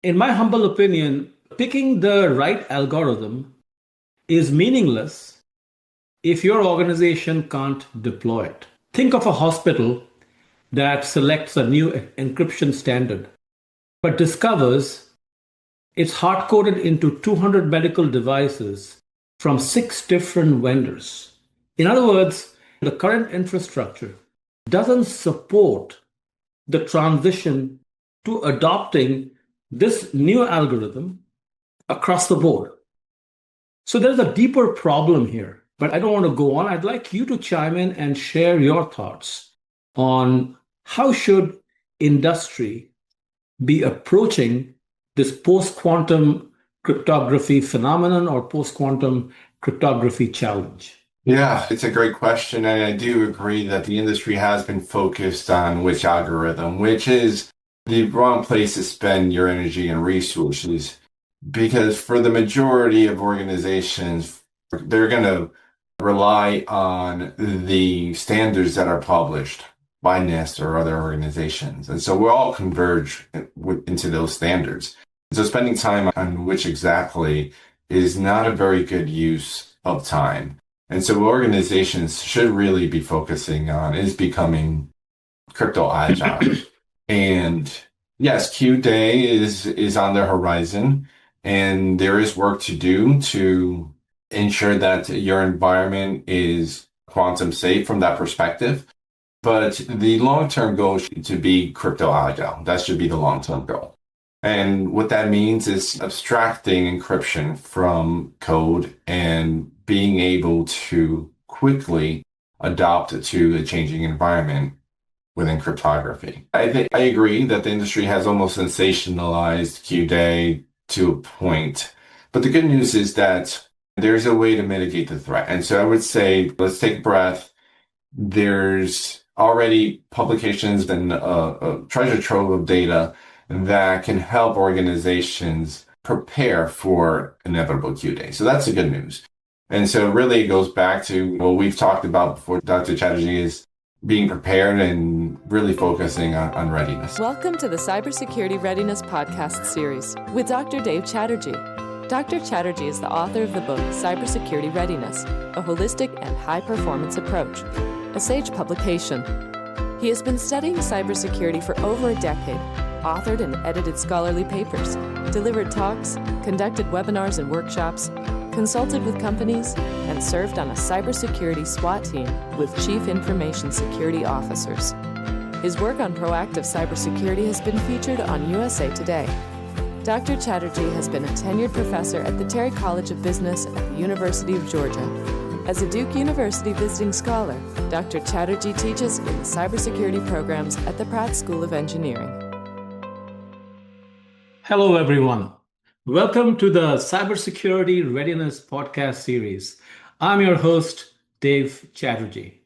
In my humble opinion, picking the right algorithm is meaningless if your organization can't deploy it. Think of a hospital that selects a new encryption standard but discovers it's hard coded into 200 medical devices from six different vendors. In other words, the current infrastructure doesn't support the transition to adopting this new algorithm across the board. So there's a deeper problem here, but I don't want to go on. I'd like you to chime in and share your thoughts on how should industry be approaching this post-quantum cryptography phenomenon or post-quantum cryptography challenge. Yeah, it's a great question. And I do agree that the industry has been focused on which algorithm, which is the wrong place to spend your energy and resources. Because for the majority of organizations, they're going to rely on the standards that are published by NIST or other organizations. And so we'll all converge into those standards. So spending time on which exactly is not a very good use of time. And so what organizations should really be focusing on is becoming crypto agile. And yes, Q Day is on the horizon, and there is work to do to ensure that your environment is quantum safe from that perspective. But the long-term goal should to be crypto agile. That should be the long-term goal. And what that means is abstracting encryption from code and being able to quickly adapt to a changing environment within cryptography. I agree that the industry has almost sensationalized Q-Day to a point. But the good news is that there's a way to mitigate the threat. And so I would say, let's take a breath. There's already publications and a treasure trove of data that can help organizations prepare for inevitable Q-Day. So that's the good news. And so really it goes back to what we've talked about before, Dr. Chatterjee, is being prepared and really focusing on readiness. Welcome to the Cybersecurity Readiness Podcast Series with Dr. Dave Chatterjee. Dr. Chatterjee is the author of the book Cybersecurity Readiness, a holistic and high-performance approach, a Sage publication. He has been studying cybersecurity for over a decade, authored and edited scholarly papers, delivered talks, conducted webinars and workshops, consulted with companies, and served on a cybersecurity SWAT team with chief information security officers. His work on proactive cybersecurity has been featured on USA Today. Dr. Chatterjee has been a tenured professor at the Terry College of Business at the University of Georgia. As a Duke University visiting scholar, Dr. Chatterjee teaches in the cybersecurity programs at the Pratt School of Engineering. Hello, everyone. Welcome to the Cybersecurity Readiness Podcast Series. I'm your host, Dave Chatterjee.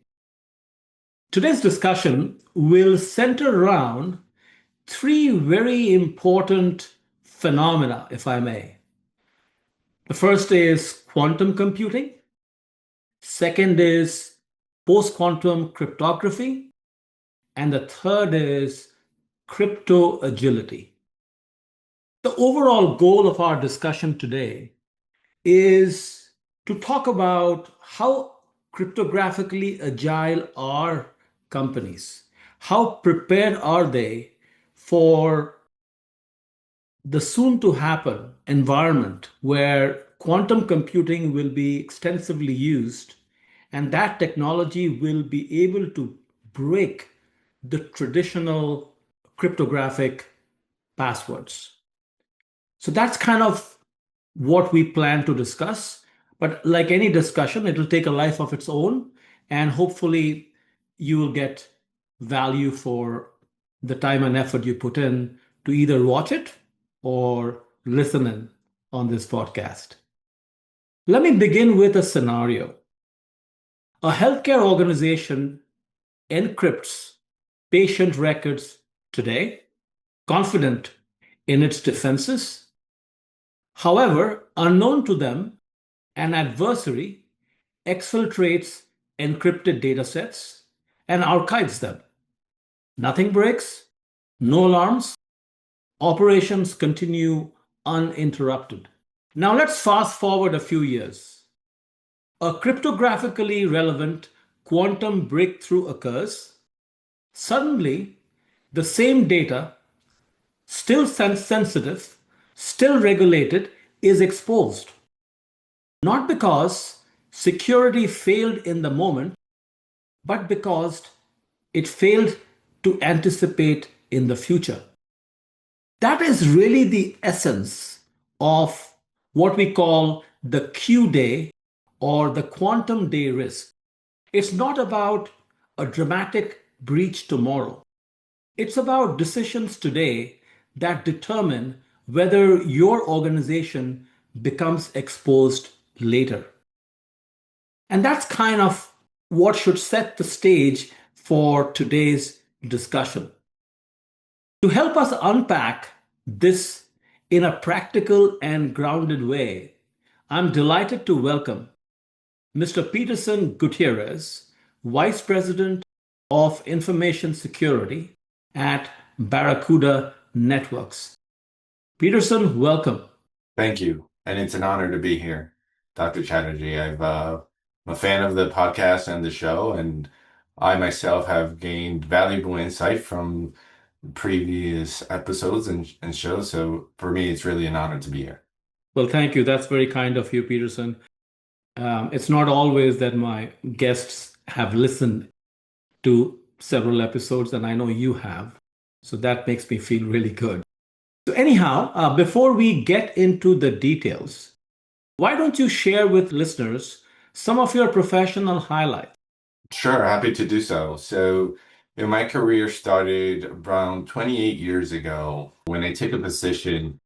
Today's discussion will center around three very important phenomena, if I may. The first is quantum computing. Second is post-quantum cryptography. And the third is crypto agility. The overall goal of our discussion today is to talk about how cryptographically agile are companies. How prepared are they for the soon-to-happen environment where quantum computing will be extensively used, and that technology will be able to break the traditional cryptographic passwords. So that's kind of what we plan to discuss. But like any discussion, it will take a life of its own. And hopefully you will get value for the time and effort you put in to either watch it or listen in on this podcast. Let me begin with a scenario. A healthcare organization encrypts patient records today, confident in its defenses. However, unknown to them, an adversary exfiltrates encrypted datasets and archives them. Nothing breaks, no alarms. operations continue uninterrupted. Now let's fast forward a few years. A cryptographically relevant quantum breakthrough occurs. Suddenly, the same data, still sensitive, still regulated, is exposed. Not because security failed in the moment, but because it failed to anticipate in the future. That is really the essence of what we call the Q day or the quantum day risk. It's not about a dramatic breach tomorrow. It's about decisions today that determine whether your organization becomes exposed later. And that's kind of what should set the stage for today's discussion. To help us unpack this in a practical and grounded way, I'm delighted to welcome Mr. Peterson Gutierrez, Vice President of Information Security at Barracuda Networks. Peterson, welcome. Thank you. And it's an honor to be here, Dr. Chatterjee. I'm a fan of the podcast and the show, and I myself have gained valuable insight from previous episodes and shows. So for me, it's really an honor to be here. Well, thank you. That's very kind of you, Peterson. It's not always that my guests have listened to several episodes, and I know you have. So that makes me feel really good. So anyhow, before we get into the details, why don't you share with listeners some of your professional highlights? Sure, happy to do so. So, my career started around 28 years ago when I took a position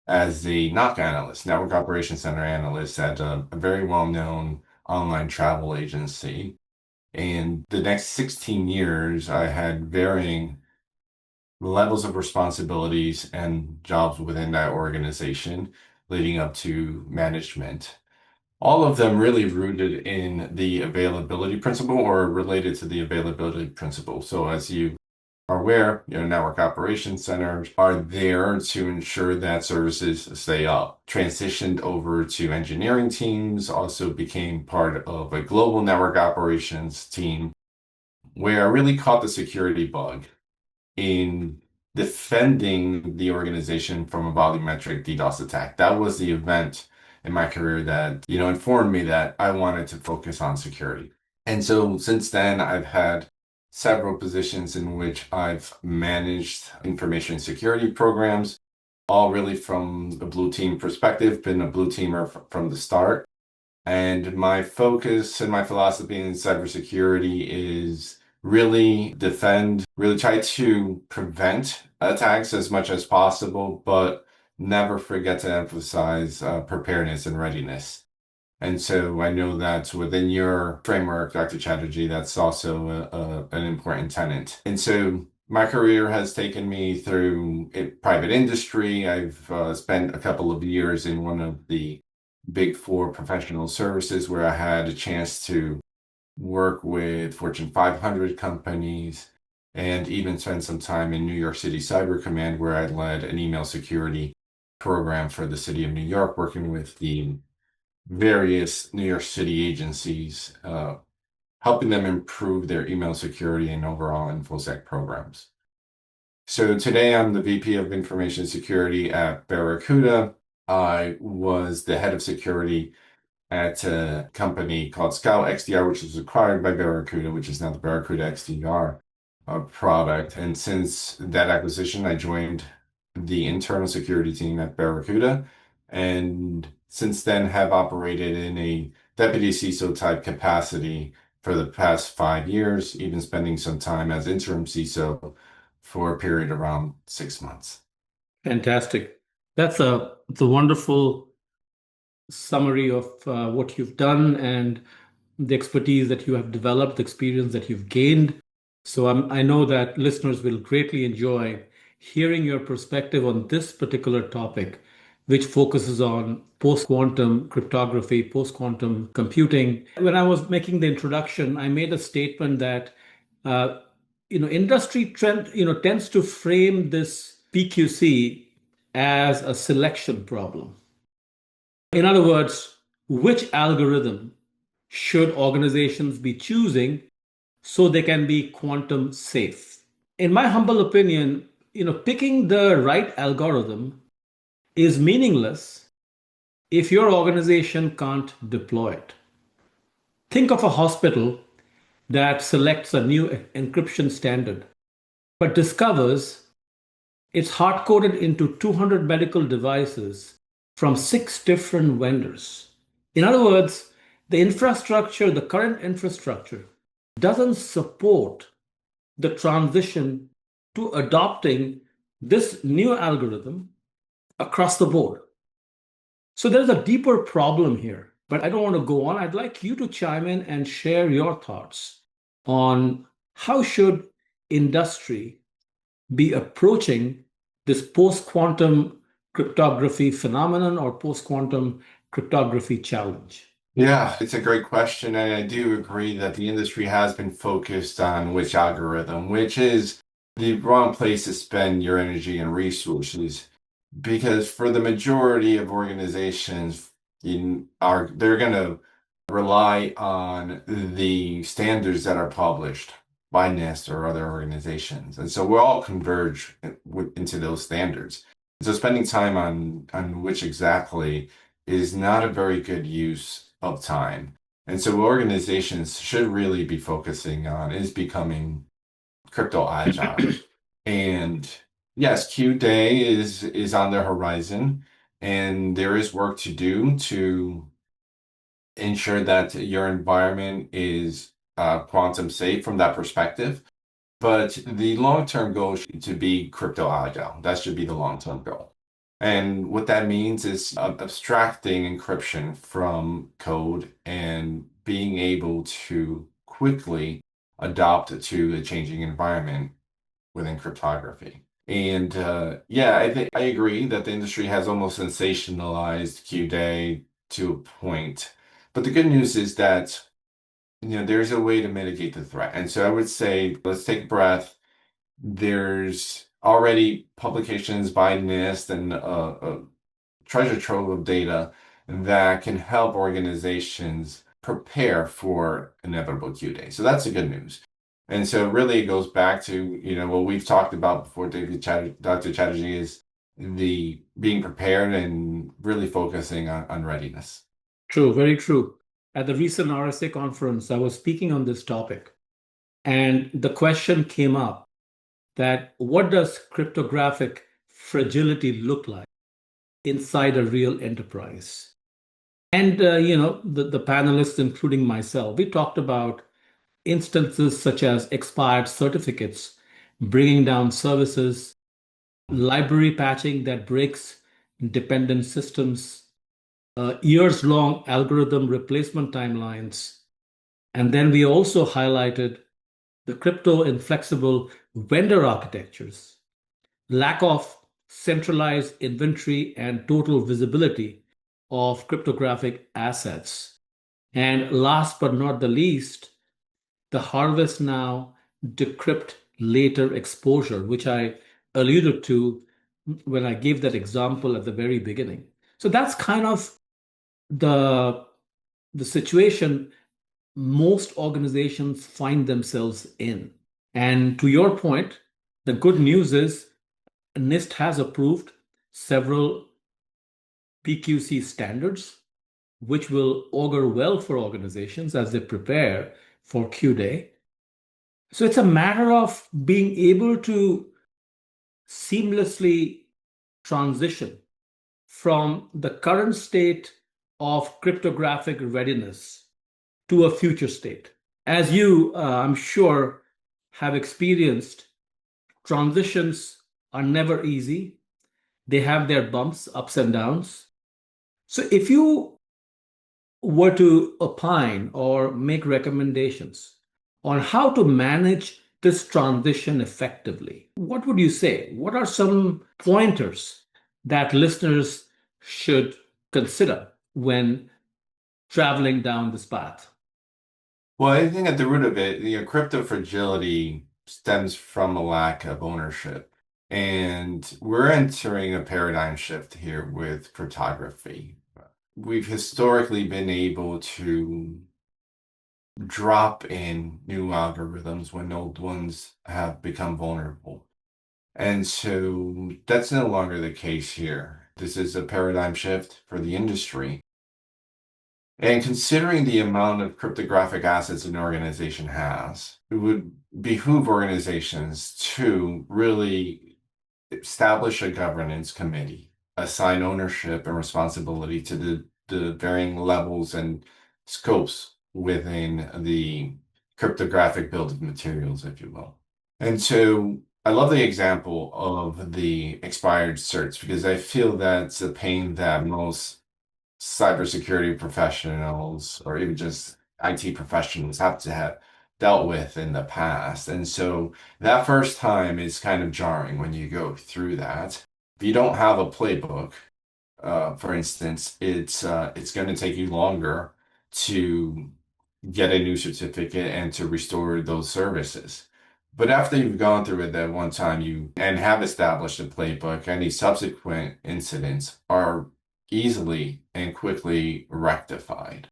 as a NOC analyst, Network Operations Center analyst at a very well-known online travel agency. And the next 16 years, I had varying levels of responsibilities and jobs within that organization, leading up to management. All of them really rooted in the availability principle or related to the availability principle. So as you are aware, network operations centers are there to ensure that services stay up. Transitioned over to engineering teams, also became part of a global network operations team where I really caught the security bug in defending the organization from a volumetric DDoS attack. That was the event in my career that, informed me that I wanted to focus on security. And so since then, I've had several positions in which I've managed information security programs, all really from the blue team perspective, been a blue teamer from the start. And my focus and my philosophy in cybersecurity is really defend, really try to prevent attacks as much as possible, but never forget to emphasize preparedness and readiness. And so I know that within your framework, Dr. Chatterjee, that's also an important tenet. And so my career has taken me through private industry. I've spent a couple of years in one of the Big Four professional services where I had a chance to work with Fortune 500 companies and even spend some time in New York City Cyber Command where I led an email security program for the city of New York, working with the various New York City agencies, helping them improve their email security and overall InfoSec programs. So today I'm the VP of Information Security at Barracuda. I was the head of security at a company called Scout XDR, which was acquired by Barracuda, which is now the Barracuda XDR product. And since that acquisition, I joined the internal security team at Barracuda, and since then have operated in a deputy CISO type capacity for the past 5 years, even spending some time as interim CISO for a period around 6 months. Fantastic. That's a wonderful summary of what you've done and the expertise that you have developed, the experience that you've gained. So I know that listeners will greatly enjoy hearing your perspective on this particular topic, which focuses on post-quantum cryptography, post-quantum computing. When I was making the introduction, I made a statement that industry trend tends to frame this PQC as a selection problem. In other words, which algorithm should organizations be choosing so they can be quantum safe? In my humble opinion, picking the right algorithm is meaningless if your organization can't deploy it. Think of a hospital that selects a new encryption standard but discovers it's hard coded into 200 medical devices from 6 different vendors. In other words, the current infrastructure, doesn't support the transition to adopting this new algorithm across the board. So there's a deeper problem here, but I don't want to go on. I'd like you to chime in and share your thoughts on how should industry be approaching this post-quantum cryptography phenomenon or post-quantum cryptography challenge? Yeah, it's a great question. And I do agree that the industry has been focused on which algorithm, which is the wrong place to spend your energy and resources. Because for the majority of organizations, they're going to rely on the standards that are published by NIST or other organizations. And so we're all converge into those standards. So spending time on which exactly is not a very good use of time. And so what organizations should really be focusing on is becoming crypto agile. And yes, Q Day is on the horizon, and there is work to do to ensure that your environment is quantum safe from that perspective. But the long-term goal should to be crypto agile. That should be the long-term goal. And what that means is abstracting encryption from code and being able to quickly adapt to a changing environment within cryptography. And yeah, I agree that the industry has almost sensationalized Q-Day to a point. But the good news is that there's a way to mitigate the threat. And so I would say, let's take a breath. There's already publications by NIST and a treasure trove of data that can help organizations prepare for inevitable Q-Day. So that's the good news. And so really it goes back to, what we've talked about before, Dr. Chatterjee, is the being prepared and really focusing on readiness. True, very true. At the recent RSA conference, I was speaking on this topic, and the question came up that what does cryptographic fragility look like inside a real enterprise? And, the panelists, including myself, we talked about instances such as expired certificates, bringing down services, library patching that breaks dependent systems, years-long algorithm replacement timelines. And then we also highlighted the crypto inflexible vendor architectures, lack of centralized inventory and total visibility of cryptographic assets. And last but not the least, the harvest now, decrypt later exposure, which I alluded to when I gave that example at the very beginning. So that's kind of the situation most organizations find themselves in. And to your point, the good news is NIST has approved several PQC standards, which will augur well for organizations as they prepare for Q-Day. So it's a matter of being able to seamlessly transition from the current state of cryptographic readiness to a future state. As you, I'm sure, have experienced, transitions are never easy. They have their bumps, ups and downs. So if you were to opine or make recommendations on how to manage this transition effectively, what would you say? What are some pointers that listeners should consider when traveling down this path? Well, I think at the root of it, crypto fragility stems from a lack of ownership. And we're entering a paradigm shift here with cryptography. We've historically been able to drop in new algorithms when old ones have become vulnerable. And so that's no longer the case here. This is a paradigm shift for the industry. And considering the amount of cryptographic assets an organization has, it would behoove organizations to really establish a governance committee, assign ownership and responsibility to the varying levels and scopes within the cryptographic bill of materials, if you will. And so I love the example of the expired certs because I feel that's a pain that most cybersecurity professionals or even just IT professionals have to have dealt with in the past. And so that first time is kind of jarring when you go through that. If you don't have a playbook, for instance, it's going to take you longer to get a new certificate and to restore those services. But after you've gone through it that one time and have established a playbook, any subsequent incidents are easily and quickly rectified.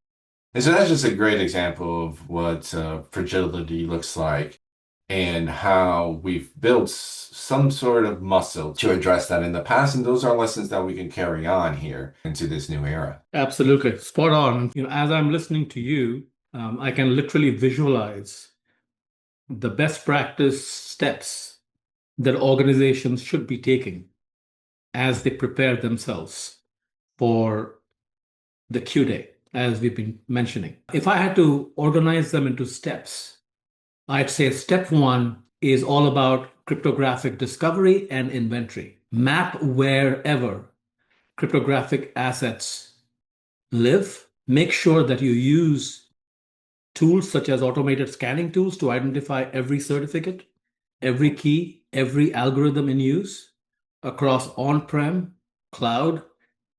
And so that's just a great example of what fragility looks like and how we've built some sort of muscle to address that in the past. And those are lessons that we can carry on here into this new era. Absolutely. Spot on. As I'm listening to you, I can literally visualize the best practice steps that organizations should be taking as they prepare themselves for the Q day, as we've been mentioning. If I had to organize them into steps, I'd say step one is all about cryptographic discovery and inventory. Map wherever cryptographic assets live. Make sure that you use tools such as automated scanning tools to identify every certificate, every key, every algorithm in use across on-prem, cloud,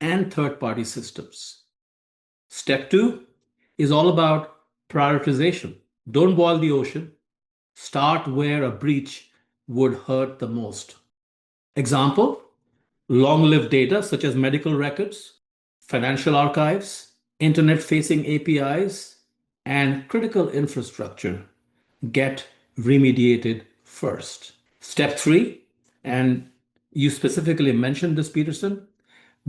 and third-party systems. Step two is all about prioritization. Don't boil the ocean. Start where a breach would hurt the most. Example, long-lived data such as medical records, financial archives, internet-facing APIs, and critical infrastructure get remediated first. Step three, and you specifically mentioned this, Peterson,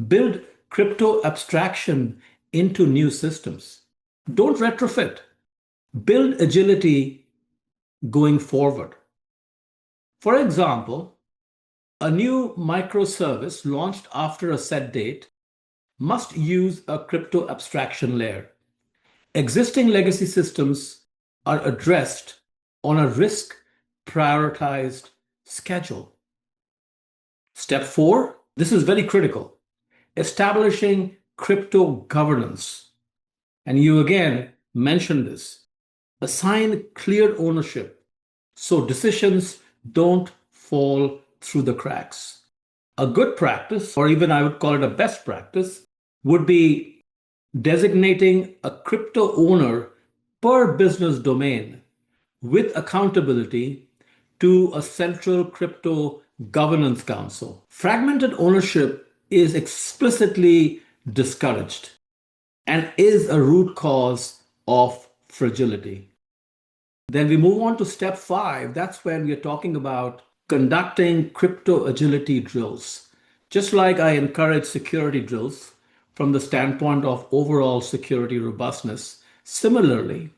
build crypto abstraction into new systems. Don't retrofit. Build agility going forward. For example, a new microservice launched after a set date must use a crypto abstraction layer. Existing legacy systems are addressed on a risk prioritized schedule. Step four, this is very critical, establishing crypto governance. And you again mentioned this. Assign clear ownership so decisions don't fall through the cracks. A good practice, or even I would call it a best practice, would be designating a crypto owner per business domain with accountability to a central crypto governance council. Fragmented ownership is explicitly discouraged and is a root cause of fragility. Then we move on to step five. That's when we are talking about conducting crypto agility drills. Just like I encourage security drills from the standpoint of overall security robustness, similarly,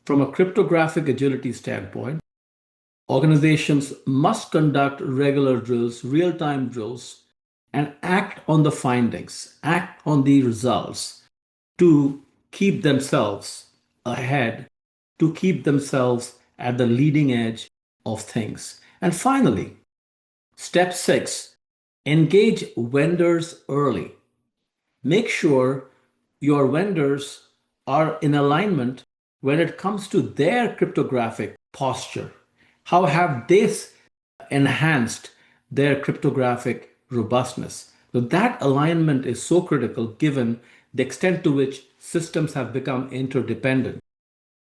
from a cryptographic agility standpoint, organizations must conduct regular drills, real-time drills, and act on the findings, act on the results to keep themselves ahead, to keep themselves at the leading edge of things. And finally, step six, engage vendors early. Make sure your vendors are in alignment when it comes to their cryptographic posture. How have they enhanced their cryptographic robustness? So that alignment is so critical given the extent to which systems have become interdependent,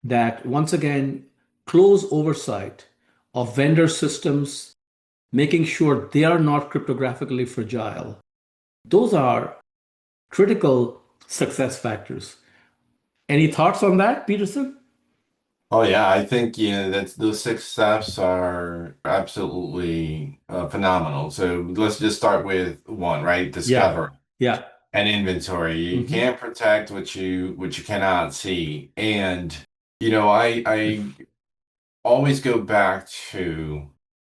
that once again, close oversight of vendor systems making sure they are not cryptographically fragile. Those are critical success factors. Any thoughts on that, Peterson? Oh yeah, I think that those six steps are absolutely phenomenal. So let's just start with one, right? Yeah, Discover yeah. and inventory. You Hmm. can't protect what you cannot see. And I always go back to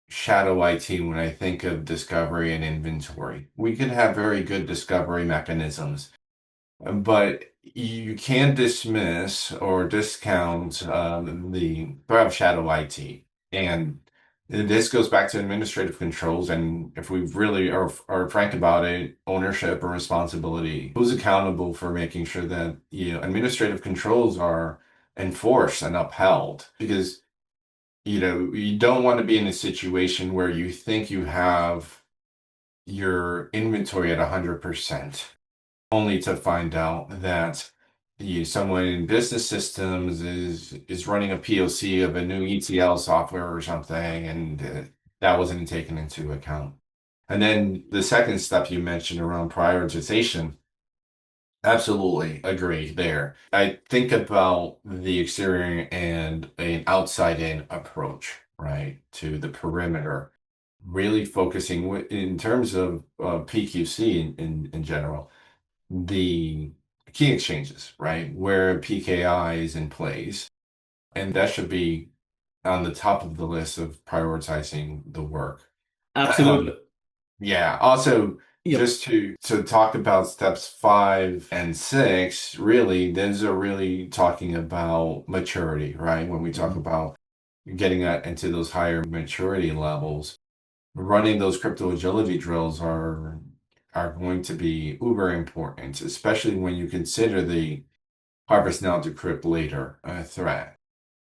shadow IT when I think of discovery and inventory. We could have very good discovery mechanisms, but you can't dismiss or discount the threat of shadow IT. And this goes back to administrative controls. And if we really are frank about it, ownership or responsibility, who's accountable for making sure that administrative controls are enforced and upheld? Because you don't want to be in a situation where you think you have your inventory at 100%, only to find out that someone in business systems is running a POC of a new ETL software or something, and that wasn't taken into account. And then the second step you mentioned around prioritization, absolutely agree there. I think about the exterior and an outside-in approach, right, to the perimeter, really focusing in terms of PQC in general, the key exchanges, right, where PKI is in place, and that should be on the top of the list of prioritizing the work. Absolutely. Yeah. Also, Yep. just to talk about steps 5 and 6, really, those are really talking about maturity, right? When we talk Mhm. about getting into those higher maturity levels, running those crypto agility drills are going to be uber important, especially when you consider the harvest now, decrypt later threat.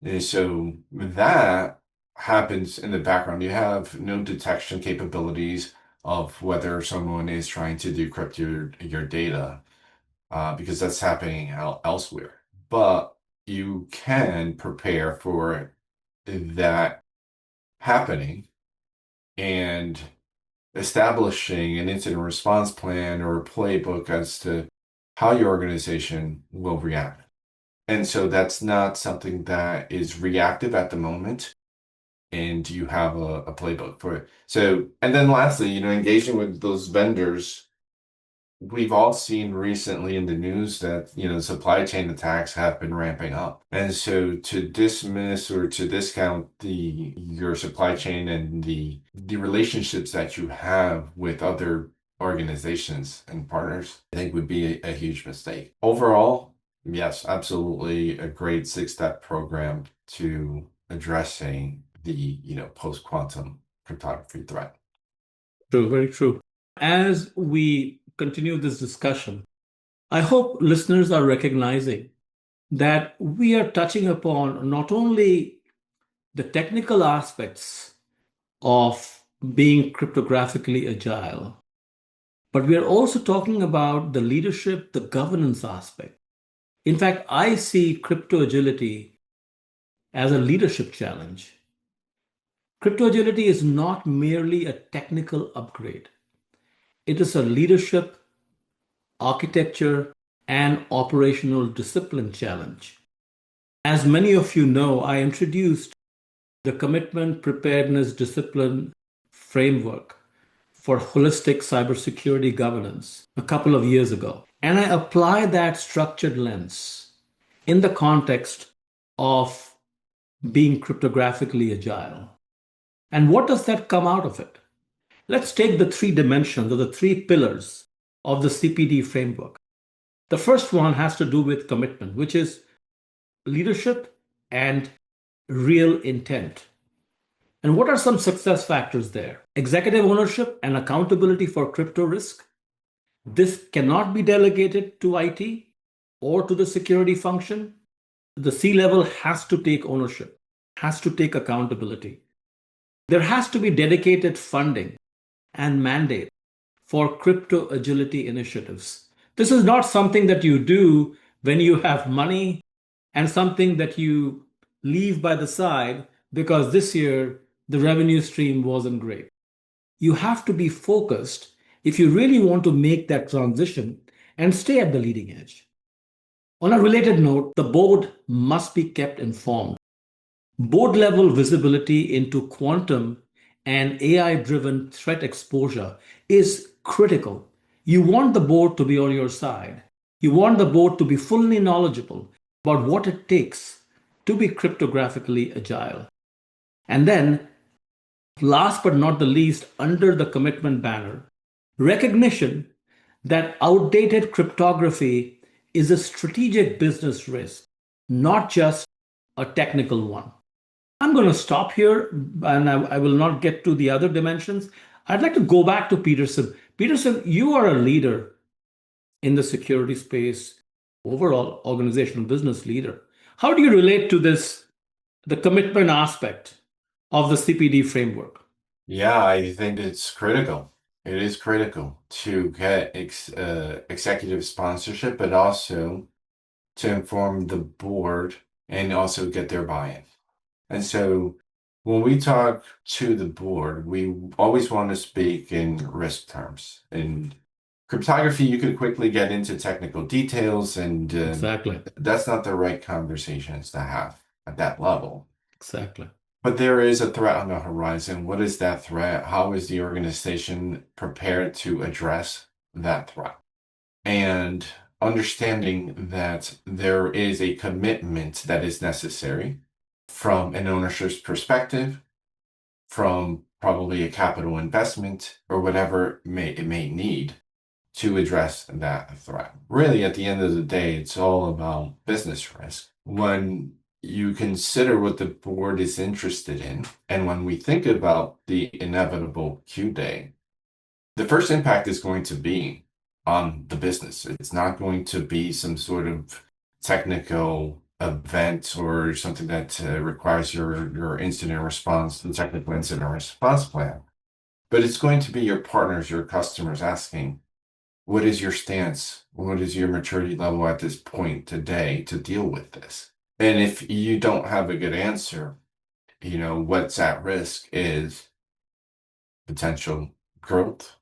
And so that happens in the background. You have no detection capabilities of whether someone is trying to decrypt your data, because that's happening elsewhere. But you can prepare for that happening and establishing an incident response plan or a playbook as to how your organization will react. And so that's not something that is reactive at the moment, and you have a playbook for it. So, and then lastly, engaging with those vendors. We've all seen recently in the news that, supply chain attacks have been ramping up. And so to dismiss or to discount your supply chain and the relationships that you have with other organizations and partners, I think would be a huge mistake. Overall, yes, absolutely a great six-step program to addressing the, post-quantum cryptography threat. True, very true. As we continue this discussion, I hope listeners are recognizing that we are touching upon not only the technical aspects of being cryptographically agile, but we are also talking about the leadership, the governance aspect. In fact, I see crypto agility as a leadership challenge. Crypto agility is not merely a technical upgrade, it is a leadership, architecture, and operational discipline challenge. As many of you know, I introduced the Commitment, Preparedness, Discipline framework for holistic cybersecurity governance a couple of years ago. And I apply that structured lens in the context of being cryptographically agile. And what does that come out of it? Let's take the three dimensions or the three pillars of the CPD framework. The first one has to do with commitment, which is leadership and real intent. And what are some success factors there? Executive ownership and accountability for crypto risk. This cannot be delegated to IT or to the security function. The C level has to take ownership, has to take accountability. There has to be dedicated funding and mandate for crypto agility initiatives. This is not something that you do when you have money and something that you leave by the side because this year the revenue stream wasn't great. You have to be focused if you really want to make that transition and stay at the leading edge. On a related note, the board must be kept informed. Board level visibility into quantum and AI driven threat exposure is critical. You want the board to be on your side. You want the board to be fully knowledgeable about what it takes to be cryptographically agile. And then, last but not the least, under the commitment banner, recognition that outdated cryptography is a strategic business risk, not just a technical one. I'm going to stop here and I will not get to the other dimensions. I'd like to go back to Peterson. Peterson, you are a leader in the security space, overall organizational business leader. How do you relate to this, the commitment aspect of the CPD framework? Yeah, I think it's critical. It is critical to get executive sponsorship, but also to inform the board and also get their buy-in. And so when we talk to the board, we always want to speak in risk terms. In cryptography, you could quickly get into technical details, and Exactly. that's not the right conversations to have at that level. Exactly. But there is a threat on the horizon. What is that threat? How is the organization prepared to address that threat? And understanding that there is a commitment that is necessary from an ownership's perspective, from probably a capital investment or whatever it may need to address that threat. Really, at the end of the day, it's all about business risk. When you consider what the board is interested in, and when we think about the inevitable Q day, the first impact is going to be on the business. It's not going to be some sort of technical event or something that requires your incident response, the technical incident response plan. But it's going to be your partners, your customers asking, what is your stance? What is your maturity level at this point today to deal with this? And if you don't have a good answer, what's at risk is potential growth,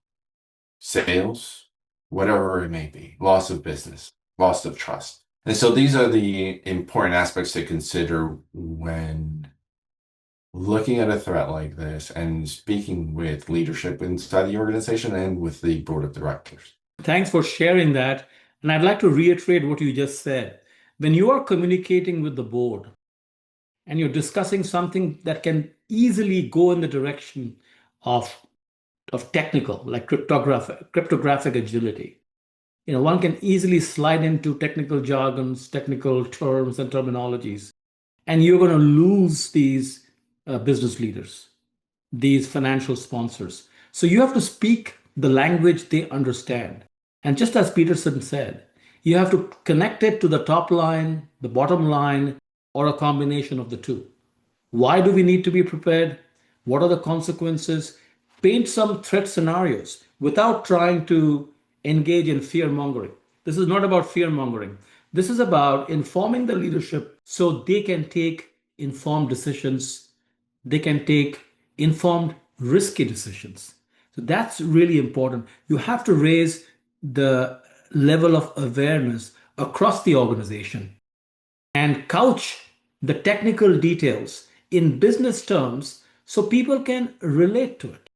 sales, whatever it may be, loss of business, loss of trust. And so these are the important aspects to consider when looking at a threat like this and speaking with leadership inside the organization and with the board of directors. Thanks for sharing that. And I'd like to reiterate what you just said. When you are communicating with the board and you're discussing something that can easily go in the direction of technical, like cryptographic agility, one can easily slide into technical jargons, technical terms and terminologies, and you're going to lose these business leaders, these financial sponsors. So you have to speak the language they understand. And just as Peterson said, you have to connect it to the top line, the bottom line, or a combination of the two. Why do we need to be prepared? What are the consequences? Paint some threat scenarios without trying to engage in fear mongering. This is not about fear mongering. This is about informing the leadership so they can take informed decisions. They can take informed, risky decisions. So that's really important. You have to raise the level of awareness across the organization and couch the technical details in business terms so people can relate to it.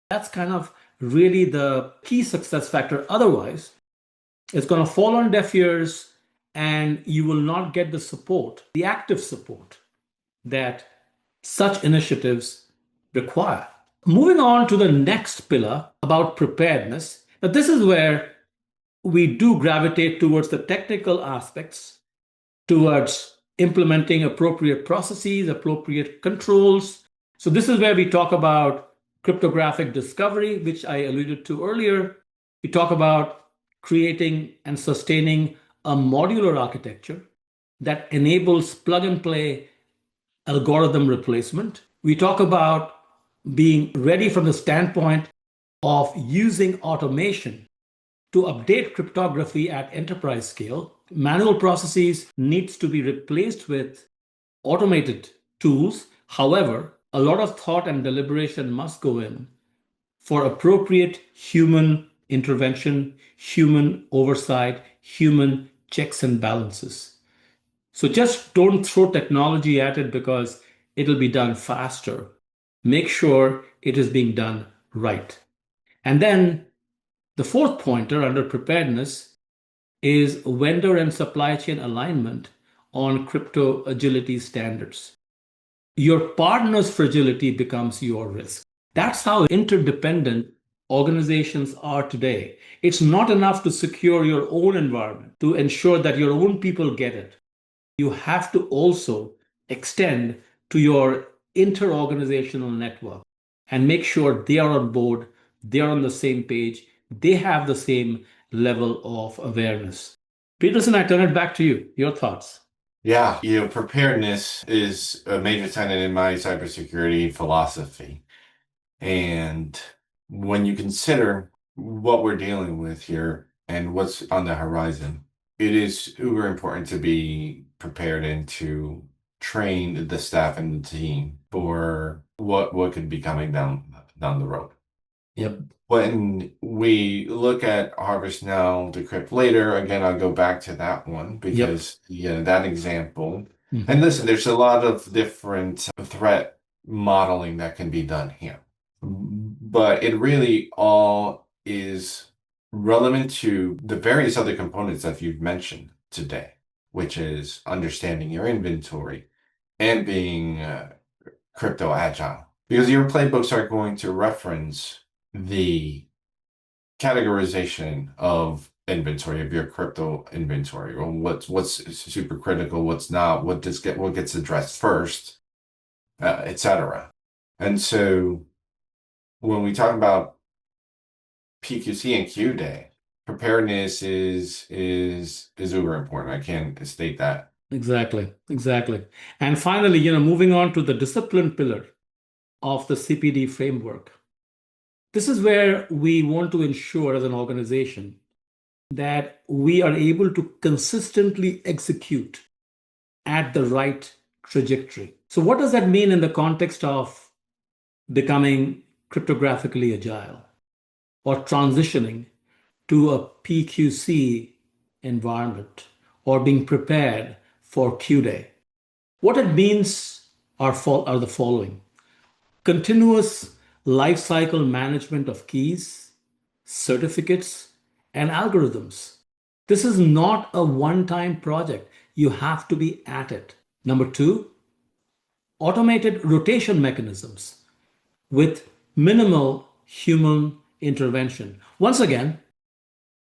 That's kind of really the key success factor. Otherwise, it's going to fall on deaf ears and you will not get the support, the active support that such initiatives require. Moving on to the next pillar about preparedness. Now, this is where we do gravitate towards the technical aspects, towards implementing appropriate processes, appropriate controls. So this is where we talk about cryptographic discovery, which I alluded to earlier. We talk about creating and sustaining a modular architecture that enables plug and play algorithm replacement. We talk about being ready from the standpoint of using automation to update cryptography at enterprise scale. Manual processes needs to be replaced with automated tools. However, a lot of thought and deliberation must go in for appropriate human intervention, human oversight, human checks and balances. So just don't throw technology at it because it'll be done faster. Make sure it is being done right. And then the fourth pointer under preparedness is vendor and supply chain alignment on crypto agility standards. Your partner's fragility becomes your risk. That's how interdependent organizations are today. It's not enough to secure your own environment, to ensure that your own people get it. You have to also extend to your inter-organizational network and make sure they are on board, they are on the same page, they have the same level of awareness. Peterson, I turn it back to you. Your thoughts? Yeah, preparedness is a major tenet in my cybersecurity philosophy. And when you consider what we're dealing with here and what's on the horizon, it is uber important to be prepared and to train the staff and the team for what could be coming down the road. Yep. When we look at Harvest Now, Decrypt Later, again, I'll go back to that one because that example. Mhm. And listen, there's a lot of different threat modeling that can be done here. But it really all is relevant to the various other components that you've mentioned today, which is understanding your inventory and being crypto agile. Because your playbooks are going to reference the categorization of inventory, of your crypto inventory, or what's super critical, what's not, what gets addressed first, etc. And so when we talk about PQC and Q Day, preparedness is uber important. I can't state that. Exactly. And finally, moving on to the discipline pillar of the CPD framework. This is where we want to ensure as an organization that we are able to consistently execute at the right trajectory. So what does that mean in the context of becoming cryptographically agile or transitioning to a PQC environment or being prepared for Q-Day? What it means are the following. Continuous lifecycle management of keys, certificates, and algorithms. This is not a one-time project. You have to be at it. Number two, automated rotation mechanisms with minimal human intervention. Once again,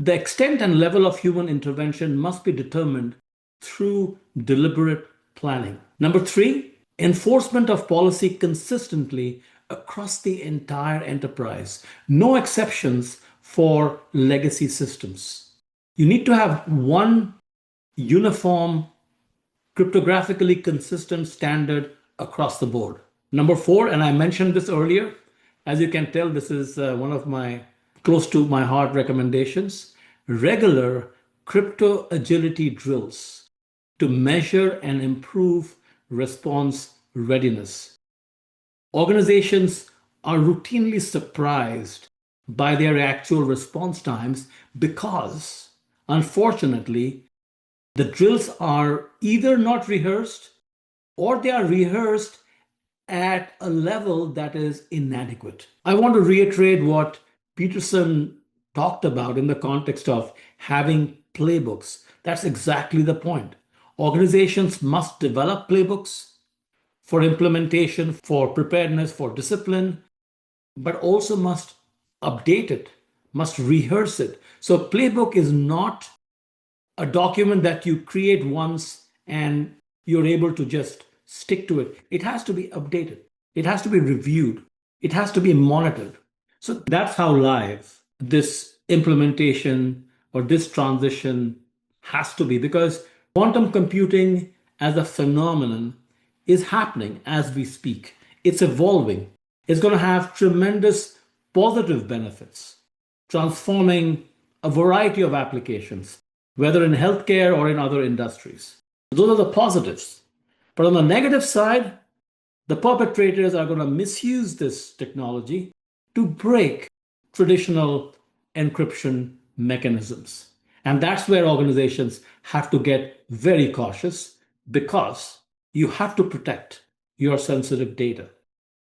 the extent and level of human intervention must be determined through deliberate planning. Number three, enforcement of policy consistently across the entire enterprise. No exceptions for legacy systems. You need to have one uniform, cryptographically consistent standard across the board. Number four, and I mentioned this earlier, as you can tell, this is one of my close to my heart recommendations, regular crypto agility drills to measure and improve response readiness. Organizations are routinely surprised by their actual response times because, unfortunately, the drills are either not rehearsed or they are rehearsed at a level that is inadequate. I want to reiterate what Peterson talked about in the context of having playbooks. That's exactly the point. Organizations must develop playbooks for implementation, for preparedness, for discipline, but also must update it, must rehearse it. So playbook is not a document that you create once and you're able to just stick to it. It has to be updated. It has to be reviewed. It has to be monitored. So that's how live this implementation or this transition has to be, because quantum computing as a phenomenon is happening as we speak. It's evolving. It's going to have tremendous positive benefits, transforming a variety of applications, whether in healthcare or in other industries. Those are the positives. But on the negative side, the perpetrators are going to misuse this technology to break traditional encryption mechanisms. And that's where organizations have to get very cautious because you have to protect your sensitive data.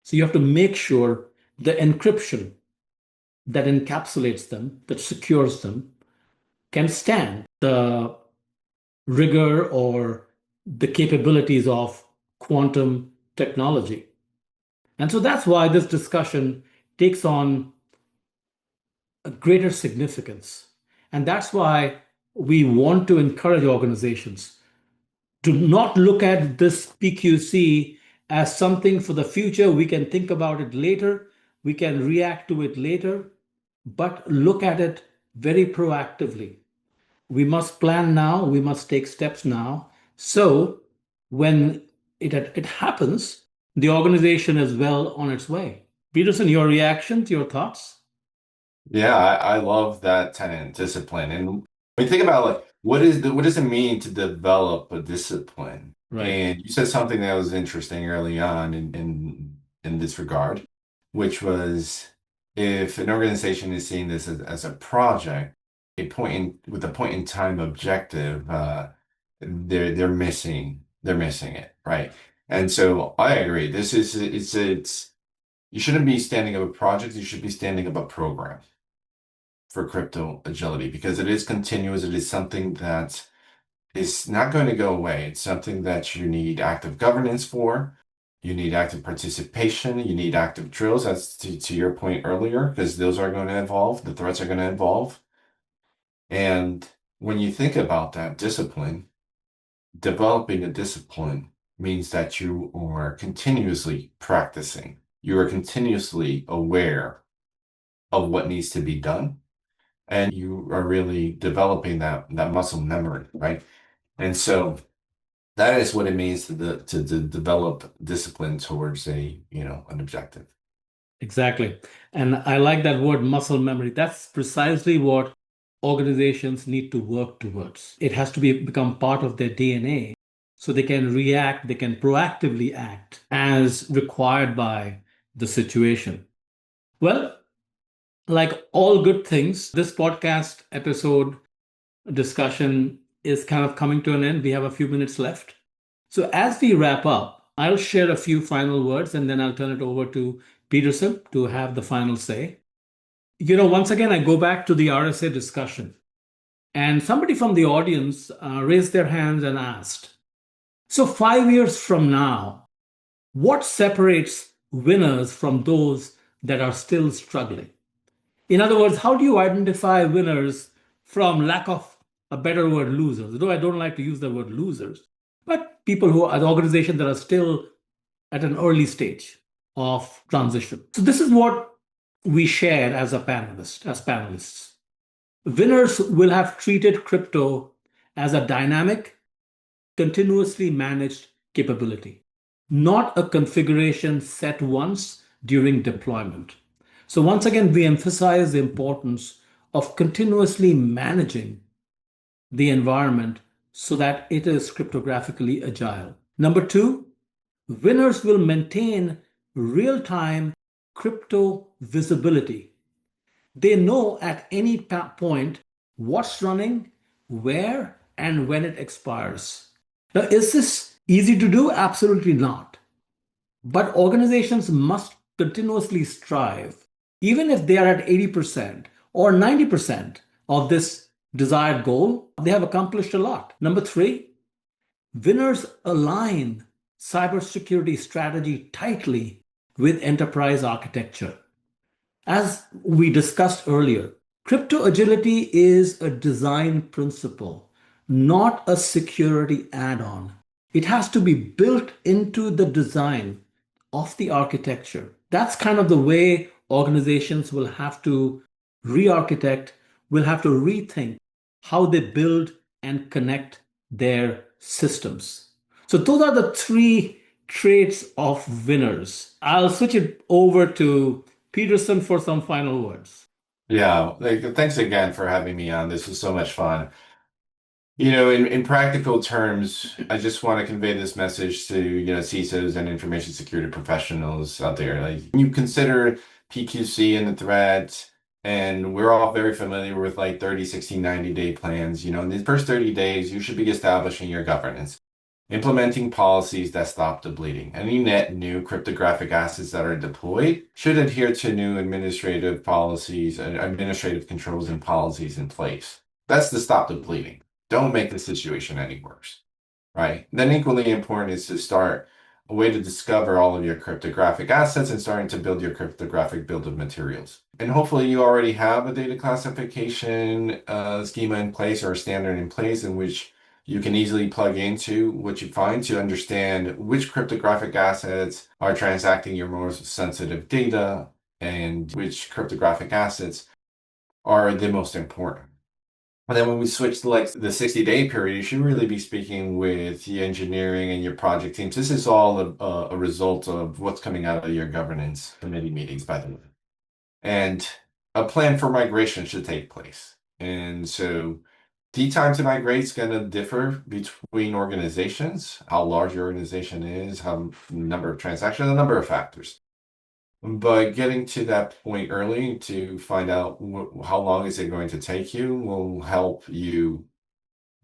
So you have to make sure the encryption that encapsulates them, that secures them, can stand the rigor or the capabilities of quantum technology. And so that's why this discussion takes on a greater significance. And that's why we want to encourage organizations to not look at this PQC as something for the future. We can think about it later, we can react to it later, but look at it very proactively. We must plan now, we must take steps now. So when it happens, the organization is well on its way. Peterson, your reactions, your thoughts? Yeah, I love that tenet, discipline. And when you think about like what does it mean to develop a discipline? Right. And you said something that was interesting early on in this regard, which was if an organization is seeing this as a project, with a point in time objective, they're missing it, right? And so I agree. This is it's you shouldn't be standing up a project, you should be standing up a program for crypto agility because it is continuous. It is something that is not going to go away. It's something that you need active governance for. You need active participation. You need active drills. That's to your point earlier, because those are going to evolve. The threats are going to evolve. And when you think about that discipline, developing a discipline means that you are continuously practicing. You are continuously aware of what needs to be done and you are really developing that muscle memory, right? And so that is what it means to develop discipline towards an objective. Exactly. And I like that word muscle memory. That's precisely what organizations need to work towards. It has to become part of their DNA so they can react, they can proactively act as required by the situation. Well, like all good things, this podcast episode discussion is kind of coming to an end. We have a few minutes left. So as we wrap up, I'll share a few final words and then I'll turn it over to Peterson to have the final say. Once again, I go back to the RSA discussion, and somebody from the audience raised their hands and asked, so 5 years from now, what separates winners from those that are still struggling? In other words, how do you identify winners from lack of a better word, losers? Though I don't like to use the word losers, but people who are the organizations that are still at an early stage of transition. So this is what we share as panelists. Winners will have treated crypto as a dynamic, continuously managed capability, not a configuration set once during deployment. So once again, we emphasize the importance of continuously managing the environment so that it is cryptographically agile. Number two, winners will maintain real-time crypto visibility. They know at any point what's running, where, and when it expires. Now, is this easy to do? Absolutely not. But organizations must continuously strive, even if they are at 80% or 90% of this desired goal, they have accomplished a lot. Number three, winners align cybersecurity strategy tightly with enterprise architecture. As we discussed earlier, crypto agility is a design principle, not a security add-on. It has to be built into the design of the architecture. That's kind of the way organizations will have to re-architect, will have to rethink how they build and connect their systems. So those are the three traits of winners. I'll switch it over to Peterson for some final words. Yeah, thanks again for having me on. This was so much fun. In practical terms, I just want to convey this message to, CISOs and information security professionals out there. Like, you consider PQC and the threats. And we're all very familiar with like 30, 60, 90-day plans. In the first 30 days, you should be establishing your governance, implementing policies that stop the bleeding. Any net new cryptographic assets that are deployed should adhere to new administrative policies and administrative controls and policies in place. That's to stop the bleeding. Don't make the situation any worse, right? Then equally important is to start a way to discover all of your cryptographic assets and starting to build your cryptographic bill of materials. And hopefully you already have a data classification schema in place or a standard in place in which you can easily plug into what you find to understand which cryptographic assets are transacting your most sensitive data and which cryptographic assets are the most important. And then when we switch to like the 60-day period, you should really be speaking with the engineering and your project teams. This is all a result of what's coming out of your governance committee meetings, by the way. And a plan for migration should take place. And so the time to migrate is going to differ between organizations, how large your organization is, how number of transactions, a number of factors. But getting to that point early to find out how long is it going to take you will help you,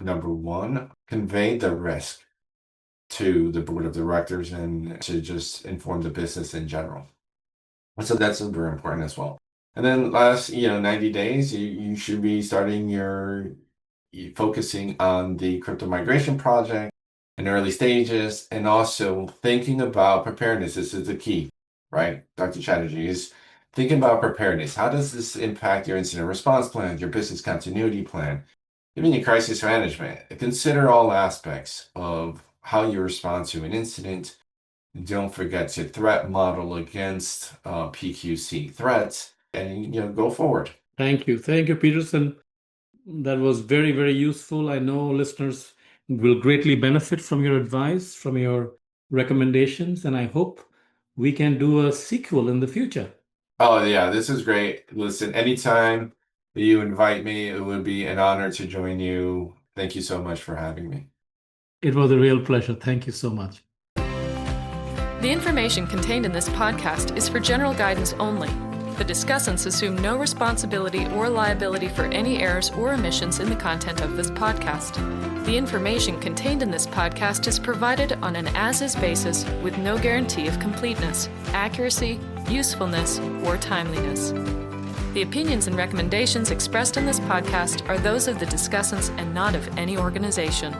number one, convey the risk to the board of directors and to just inform the business in general. So that's super important as well. And then last, 90 days, you should be starting focusing on the crypto migration project in early stages and also thinking about preparedness. This is the key. Right, Dr. Chatterjee, is thinking about preparedness. How does this impact your incident response plan, your business continuity plan, even your crisis management? Consider all aspects of how you respond to an incident. Don't forget to threat model against PQC threats and go forward. Thank you, Peterson. That was very, very useful. I know listeners will greatly benefit from your advice, from your recommendations, and I hope we can do a sequel in the future. Oh, yeah, this is great. Listen, anytime you invite me, it would be an honor to join you. Thank you so much for having me. It was a real pleasure. Thank you so much. The information contained in this podcast is for general guidance only. The discussants assume no responsibility or liability for any errors or omissions in the content of this podcast. The information contained in this podcast is provided on an as-is basis with no guarantee of completeness, accuracy, usefulness, or timeliness. The opinions and recommendations expressed in this podcast are those of the discussants and not of any organization.